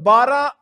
12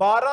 12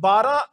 12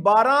12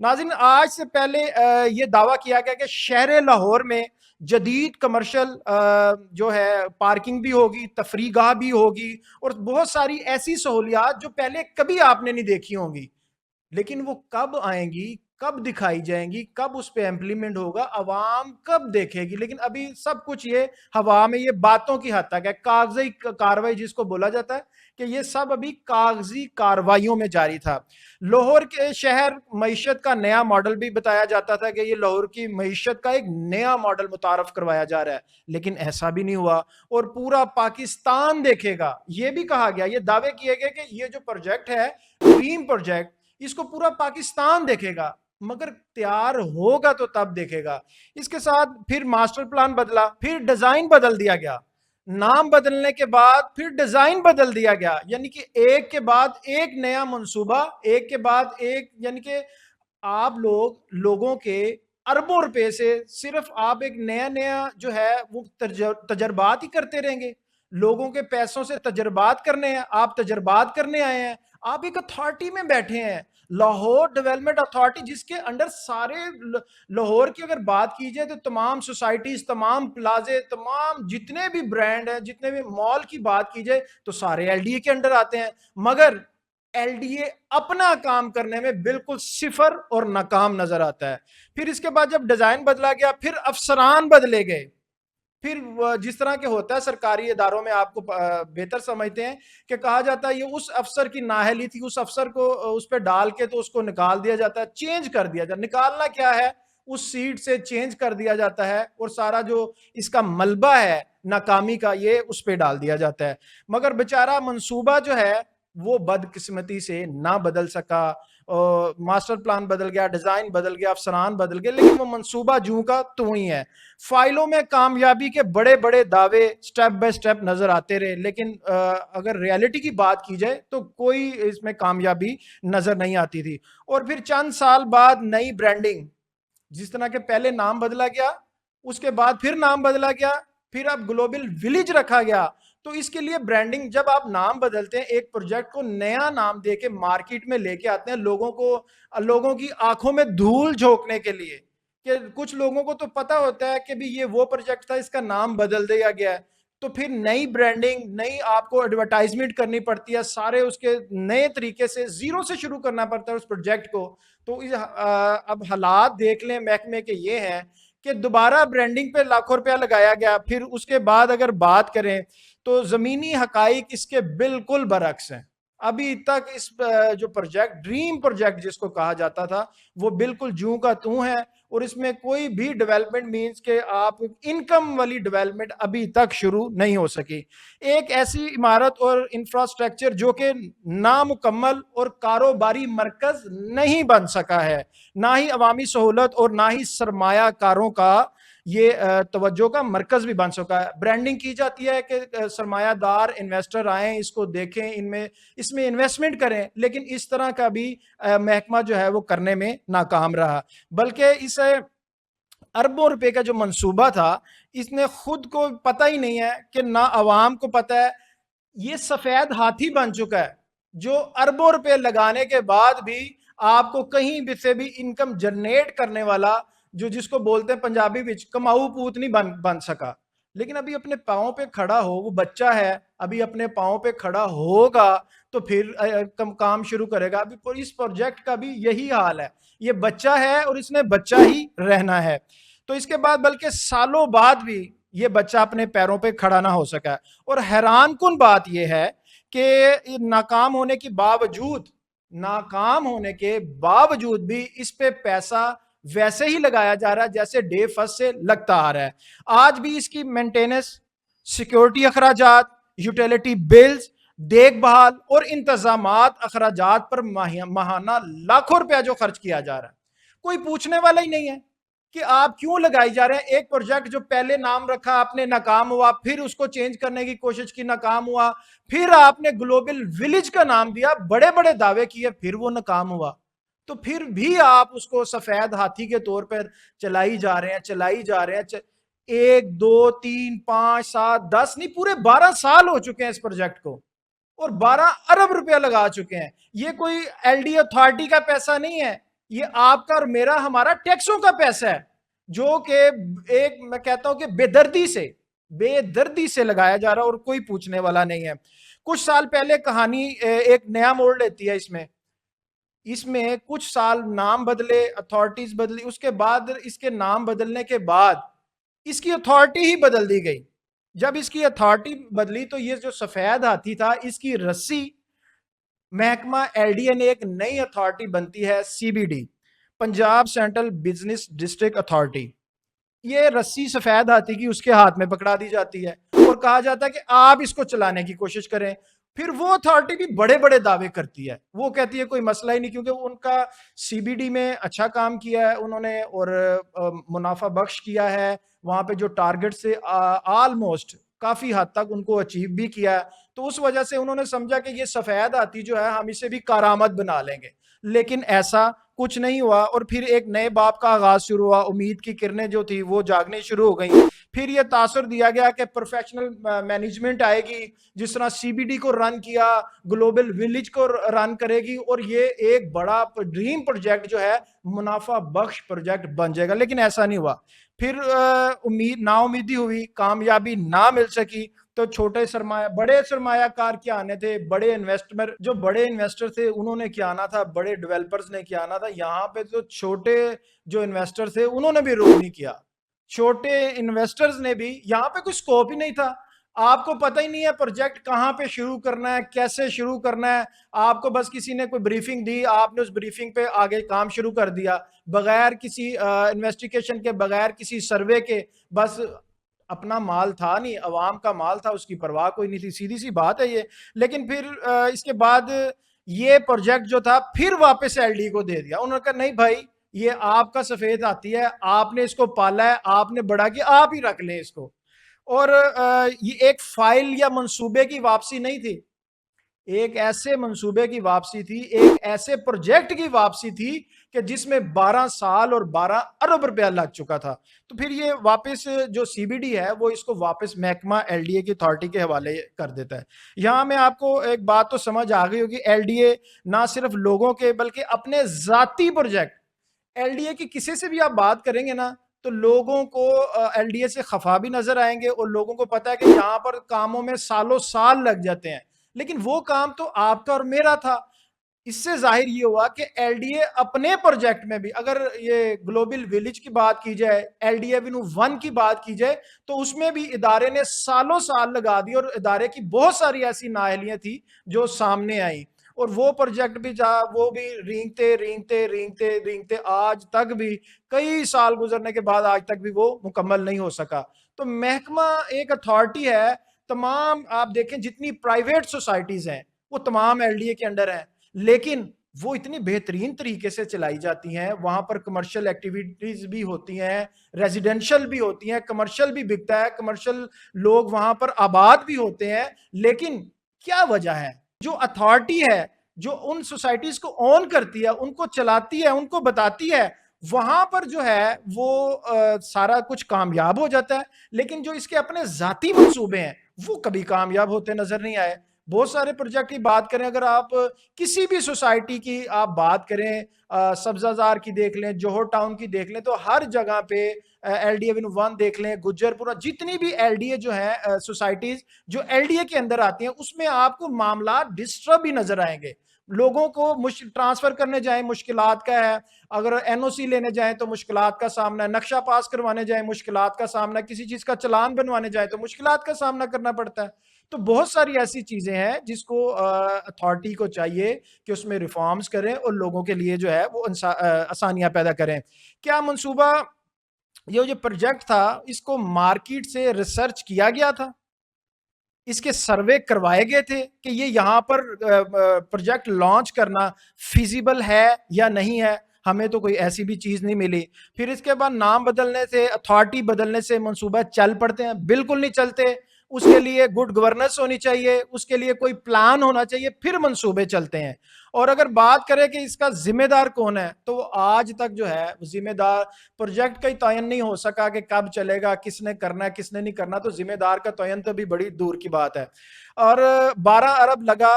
ناظرین آج سے پہلے یہ دعویٰ کیا گیا کہ شہر لاہور میں جدید کمرشل جو ہے پارکنگ بھی ہوگی، تفریح گاہ بھی ہوگی اور بہت ساری ایسی سہولیات جو پہلے کبھی آپ نے نہیں دیکھی ہوں گی، لیکن وہ کب آئیں گی، کب دکھائی جائیں گی، کب اس پہ امپلیمنٹ ہوگا، عوام کب دیکھے گی؟ لیکن ابھی سب کچھ یہ ہوا میں، یہ باتوں کی حد تک ہے، کاغذی کاروائی جس کو بولا جاتا ہے کہ یہ سب ابھی کاغذی کاروائیوں میں جاری تھا۔ لاہور کے شہر معیشت کا نیا ماڈل بھی بتایا جاتا تھا کہ یہ لاہور کی معیشت کا ایک نیا ماڈل متعارف کروایا جا رہا ہے، لیکن ایسا بھی نہیں ہوا اور پورا پاکستان دیکھے گا۔ یہ بھی کہا گیا، یہ دعوے کیے گئے کہ یہ جو پروجیکٹ ہے، ڈریم پروجیکٹ، اس کو پورا پاکستان دیکھے گا، مگر تیار ہوگا تو تب دیکھے گا۔ اس کے ساتھ پھر ماسٹر پلان بدلا، پھر ڈیزائن بدل دیا گیا، نام بدلنے کے بعد پھر ڈیزائن بدل دیا گیا، یعنی کہ ایک کے بعد ایک نیا منصوبہ، ایک کے بعد ایک، یعنی کہ آپ لوگوں کے اربوں روپے سے صرف آپ ایک نیا نیا جو ہے وہ تجربات ہی کرتے رہیں گے۔ لوگوں کے پیسوں سے تجربات کرنے ہیں، آپ تجربات کرنے آئے ہیں، آپ ایک اتھارٹی میں بیٹھے ہیں، لاہور ڈیولپمنٹ اتھارٹی، جس کے انڈر سارے لاہور کی اگر بات کی جائے تو تمام سوسائٹیز، تمام پلازے، تمام جتنے بھی برانڈ ہیں، جتنے بھی مال کی بات کی جائے تو سارے ایل ڈی اے کے انڈر آتے ہیں، مگر ایل ڈی اے اپنا کام کرنے میں بالکل صفر اور ناکام نظر آتا ہے۔ پھر اس کے بعد جب ڈیزائن بدلا گیا، پھر افسران بدلے گئے، پھر جس طرح کے ہوتا ہے سرکاری اداروں میں، آپ کو بہتر سمجھتے ہیں کہ کہا جاتا ہے یہ اس افسر کی نااہلی تھی، اس افسر کو اس پہ ڈال کے تو اس کو نکال دیا جاتا ہے، چینج کر دیا جاتا ہے۔ نکالنا کیا ہے، اس سیٹ سے چینج کر دیا جاتا ہے اور سارا جو اس کا ملبہ ہے ناکامی کا، یہ اس پہ ڈال دیا جاتا ہے۔ مگر بیچارہ منصوبہ جو ہے وہ بدقسمتی سے نہ بدل سکا، ماسٹر پلان بدل گیا، ڈیزائن بدل گیا، افسران بدل گئے، لیکن وہ منصوبہ جوں کا توں ہی ہے۔ فائلوں میں کامیابی کے بڑے بڑے دعوے سٹیپ بائی سٹیپ نظر آتے رہے، لیکن اگر ریالٹی کی بات کی جائے تو کوئی اس میں کامیابی نظر نہیں آتی تھی۔ اور پھر چند سال بعد نئی برانڈنگ، جس طرح کے پہلے نام بدلا گیا، اس کے بعد پھر نام بدلا گیا، پھر اب گلوبل ولیج رکھا گیا۔ تو اس کے لیے برانڈنگ، جب آپ نام بدلتے ہیں، ایک پروجیکٹ کو نیا نام دے کے مارکیٹ میں لے کے آتے ہیں، لوگوں کی آنکھوں میں دھول جھونکنے کے لیے، کہ کچھ لوگوں کو تو پتا ہوتا ہے کہ بھی یہ وہ پروجیکٹ تھا، اس کا نام بدل دیا گیا ہے، تو پھر نئی برانڈنگ، نئی آپ کو ایڈورٹائزمنٹ کرنی پڑتی ہے، سارے اس کے نئے طریقے سے زیرو سے شروع کرنا پڑتا ہے اس پروجیکٹ کو۔ تو اب حالات دیکھ لیں محکمے کے یہ ہیں کہ دوبارہ برانڈنگ پہ لاکھوں روپیہ لگایا گیا، پھر اس کے بعد اگر بات کریں تو زمینی حقائق اس کے بالکل برعکس ہیں۔ ابھی تک اس جو پروجیکٹ، ڈریم پروجیکٹ جس کو کہا جاتا تھا، وہ بالکل جوں کا توں ہے، اور اس میں کوئی بھی ڈیولپمنٹ مینز کہ آپ انکم والی ڈیولپمنٹ ابھی تک شروع نہیں ہو سکی۔ ایک ایسی عمارت اور انفراسٹرکچر جو کہ نامکمل اور کاروباری مرکز نہیں بن سکا ہے، نہ ہی عوامی سہولت اور نہ ہی سرمایہ کاروں کا یہ توجہ کا مرکز بھی بن سکا ہے۔ برانڈنگ کی جاتی ہے کہ سرمایہ دار انویسٹر آئیں، اس کو دیکھیں، اس میں انویسٹمنٹ کریں، لیکن اس طرح کا بھی محکمہ جو ہے وہ کرنے میں ناکام رہا، بلکہ اسے اربوں روپے کا جو منصوبہ تھا، اس نے خود کو پتہ ہی نہیں ہے کہ نہ عوام کو پتہ ہے، یہ سفید ہاتھی بن چکا ہے جو اربوں روپے لگانے کے بعد بھی آپ کو کہیں بھی سے بھی انکم جنریٹ کرنے والا، جو جس کو بولتے ہیں پنجابی وچ کماؤ پوت نہیں بن سکا۔ لیکن ابھی اپنے پاؤں پہ کھڑا ہو، وہ بچہ ہے، ابھی اپنے پاؤں پہ کھڑا ہوگا تو پھر کام شروع کرے گا۔ ابھی اس پروجیکٹ کا بھی یہی حال ہے، یہ بچہ ہے اور اس نے بچہ ہی رہنا ہے۔ تو اس کے بعد بلکہ سالوں بعد بھی یہ بچہ اپنے پیروں پہ کھڑا نہ ہو سکا۔ اور حیران کن بات یہ ہے کہ ناکام ہونے کے باوجود بھی اس پہ پیسہ ویسے ہی لگایا جا رہا ہے جیسے ڈے فرسٹ سے لگتا آ رہا ہے۔ آج بھی اس کی مینٹیننس، سیکیورٹی اخراجات، یوٹیلیٹی بلز، دیکھ بھال اور انتظامات اخراجات پر ماہانہ لاکھوں روپیہ جو خرچ کیا جا رہا ہے، کوئی پوچھنے والا ہی نہیں ہے کہ آپ کیوں لگائی جا رہے ہیں۔ ایک پروجیکٹ جو پہلے نام رکھا آپ نے، ناکام ہوا، پھر اس کو چینج کرنے کی کوشش کی، ناکام ہوا، پھر آپ نے گلوبل ولیج کا نام دیا، بڑے بڑے دعوے کیے، پھر وہ ناکام ہوا، تو پھر بھی آپ اس کو سفید ہاتھی کے طور پر چلائی جا رہے ہیں۔ ایک، دو، تین، 5، 7، 10 نہیں، پورے 12 سال ہو چکے ہیں اس پروجیکٹ کو، اور 12 ارب روپیہ لگا چکے ہیں۔ یہ کوئی ایل ڈی اتھارٹی کا پیسہ نہیں ہے، یہ آپ کا اور میرا ہمارا ٹیکسوں کا پیسہ ہے جو کہ ایک میں کہتا ہوں کہ بے دردی سے لگایا جا رہا اور کوئی پوچھنے والا نہیں ہے. کچھ سال پہلے کہانی ایک نیا موڑ لیتی ہے. اس میں کچھ سال نام بدلے، اتھارٹیز بدلی، اس کے بعد اس کے نام بدلنے کے بعد اس کی اتھارٹی ہی بدل دی گئی. جب اس کی اتھارٹی بدلی تو یہ جو سفید ہاتھی تھا اس کی رسی محکمہ ایل ڈی اے نے ایک نئی اتھارٹی بنتی ہے، C B D, Punjab central business district authority. یہ رسی سفید ہاتھی کی اس کے ہاتھ میں پکڑا دی جاتی ہے اور کہا جاتا ہے کہ آپ اس کو چلانے کی کوشش کریں. پھر وہ اتھارٹی بھی بڑے بڑے دعوے کرتی ہے، وہ کہتی ہے کوئی مسئلہ ہی نہیں، کیونکہ ان کا سی بی ڈی میں اچھا کام کیا ہے انہوں نے اور منافع بخش کیا ہے. وہاں پہ جو ٹارگٹ سے آلموسٹ کافی حد تک ان کو اچیو بھی کیا ہے. تو اس وجہ سے انہوں نے سمجھا کہ یہ سفید ہاتھی جو ہے ہم اسے بھی کارآمد بنا لیں گے. لیکن ایسا کچھ نہیں ہوا اور پھر ایک نئے باب کا آغاز شروع ہوا. امید کی کرنیں جو تھی وہ جاگنے شروع ہو گئیں. پھر یہ تاثر دیا گیا کہ پروفیشنل مینجمنٹ آئے گی، جس طرح سی بی ڈی کو رن کیا گلوبل ولیج کو رن کرے گی، اور یہ ایک بڑا ڈریم پروجیکٹ جو ہے منافع بخش پروجیکٹ بن جائے گا. لیکن ایسا نہیں ہوا. پھر نا امیدی ہوئی، کامیابی نہ مل سکی. تو چھوٹے سرمایہ بڑے سرمایہ کار کیا آنے تھے، بڑے انویسٹر تھے انہوں نے کیا آنا تھا، بڑے ڈیولپرز نے کیا آنا تھا. یہاں پہ تو چھوٹے جو انویسٹر تھے انہوں نے بھی روک نہیں کیا. چھوٹے انویسٹرز نے بھی، یہاں پہ کوئی سکوپ ہی نہیں تھا. آپ کو پتہ ہی نہیں ہے پروجیکٹ کہاں پہ شروع کرنا ہے، کیسے شروع کرنا ہے. آپ کو بس کسی نے کوئی بریفنگ دی، آپ نے اس بریفنگ پہ آگے کام شروع کر دیا بغیر کسی انویسٹیگیشن کے، بغیر کسی سروے کے. بس اپنا مال تھا نہیں، عوام کا مال تھا، اس کی پرواہ کوئی نہیں تھی. سیدھی سی بات ہے یہ. لیکن پھر اس کے بعد یہ پروجیکٹ جو تھا پھر واپس ایل ڈی کو دے دیا. انہوں نے کہا نہیں بھائی، یہ آپ کا سفید ہاتھی ہے، آپ نے اس کو پالا ہے، آپ نے بڑا کیا، آپ ہی رکھ لیں اس کو. اور یہ ایک فائل یا منصوبے کی واپسی نہیں تھی، ایک ایسے منصوبے کی واپسی تھی، ایک ایسے پروجیکٹ کی واپسی تھی کہ جس میں 12 سال اور 12 ارب روپیہ لگ چکا تھا. تو پھر یہ واپس جو سی بی ڈی ہے وہ اس کو واپس محکمہ ایل ڈی اے کی اتھارٹی کے حوالے کر دیتا ہے. یہاں میں آپ کو ایک بات تو سمجھ آ گئی ہوگی، ایل ڈی اے نہ صرف لوگوں کے بلکہ اپنے ذاتی پروجیکٹ، ایل ڈی اے کی کسی سے بھی آپ بات کریں گے نا تو لوگوں کو ایل ڈی اے سے خفا بھی نظر آئیں گے، اور لوگوں کو پتا ہے کہ یہاں پر کاموں میں سالوں سال لگ جاتے ہیں. لیکن وہ کام تو آپ کا اور میرا تھا. اس سے ظاہر یہ ہوا کہ ایل ڈی اے اپنے پروجیکٹ میں بھی، اگر یہ گلوبل ولیج کی بات کی جائے، ایل ڈی اے ونو 1 کی بات کی جائے، تو اس میں بھی ادارے نے سالوں سال لگا دی اور ادارے کی بہت ساری ایسی نااہلیاں تھیں جو سامنے آئیں. اور وہ پروجیکٹ بھی وہ بھی رینگتے آج تک بھی کئی سال گزرنے کے بعد آج تک بھی وہ مکمل نہیں ہو سکا. تو محکمہ ایک اتھارٹی ہے، تمام آپ دیکھیں جتنی پرائیویٹ سوسائٹیز ہیں وہ تمام ایل ڈی اے کے انڈر ہیں، لیکن وہ اتنی بہترین طریقے سے چلائی جاتی ہیں. وہاں پر کمرشل ایکٹیویٹیز بھی ہوتی ہیں، ریزیڈنشل بھی ہوتی ہیں، کمرشل بھی بکتا ہے، کمرشل لوگ وہاں پر آباد بھی ہوتے ہیں. لیکن کیا وجہ ہے؟ جو اتھارٹی ہے، جو ان سوسائٹیز کو اون کرتی ہے، ان کو چلاتی ہے، ان کو بتاتی ہے، وہاں پر جو ہے وہ سارا کچھ کامیاب ہو جاتا ہے. لیکن جو اس کے اپنے ذاتی منصوبے ہیں وہ کبھی کامیاب ہوتے نظر نہیں آئے. بہت سارے پروجیکٹ کی بات کریں، اگر آپ کسی بھی سوسائٹی کی آپ بات کریں، سبزہ زار کی دیکھ لیں، جوہر ٹاؤن کی دیکھ لیں، تو ہر جگہ پہ ایل ڈی اے ون 1 دیکھ لیں، گجر پورا، جتنی بھی ایل ڈی اے جو ہیں سوسائٹیز جو ایل ڈی اے کے اندر آتی ہیں، اس میں آپ کو معاملات ڈسٹرب ہی نظر آئیں گے. لوگوں کو ٹرانسفر کرنے جائیں مشکلات کا ہے، اگر این او سی لینے جائیں تو مشکلات کا سامنا ہے، نقشہ پاس کروانے جائیں مشکلات کا سامنا ہے، کسی چیز کا چلان بنوانے جائیں تو مشکلات کا سامنا کرنا پڑتا ہے. تو بہت ساری ایسی چیزیں ہیں جس کو اتھارٹی کو چاہیے کہ اس میں ریفارمز کریں اور لوگوں کے لیے جو ہے وہ آسانیاں پیدا کریں. کیا منصوبہ یہ جو پروجیکٹ تھا اس کو مارکیٹ سے ریسرچ کیا گیا تھا؟ اس کے سروے کروائے گئے تھے کہ یہ یہاں پر پروجیکٹ لانچ کرنا فیزیبل ہے یا نہیں ہے؟ ہمیں تو کوئی ایسی بھی چیز نہیں ملی. پھر اس کے بعد نام بدلنے سے، اتھارٹی بدلنے سے منصوبہ چل پڑتے ہیں؟ بالکل نہیں چلتے. اس کے لیے گڈ گورننس ہونی چاہیے، اس کے لیے کوئی پلان ہونا چاہیے، پھر منصوبے چلتے ہیں. اور اگر بات کریں کہ اس کا ذمہ دار کون ہے، تو وہ آج تک جو ہے ذمہ دار پروجیکٹ کا ہی تعین نہیں ہو سکا کہ کب چلے گا، کس نے کرنا ہے، کس نے نہیں کرنا. تو ذمہ دار کا تعین تو بھی بڑی دور کی بات ہے. اور 12 ارب لگا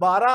12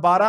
12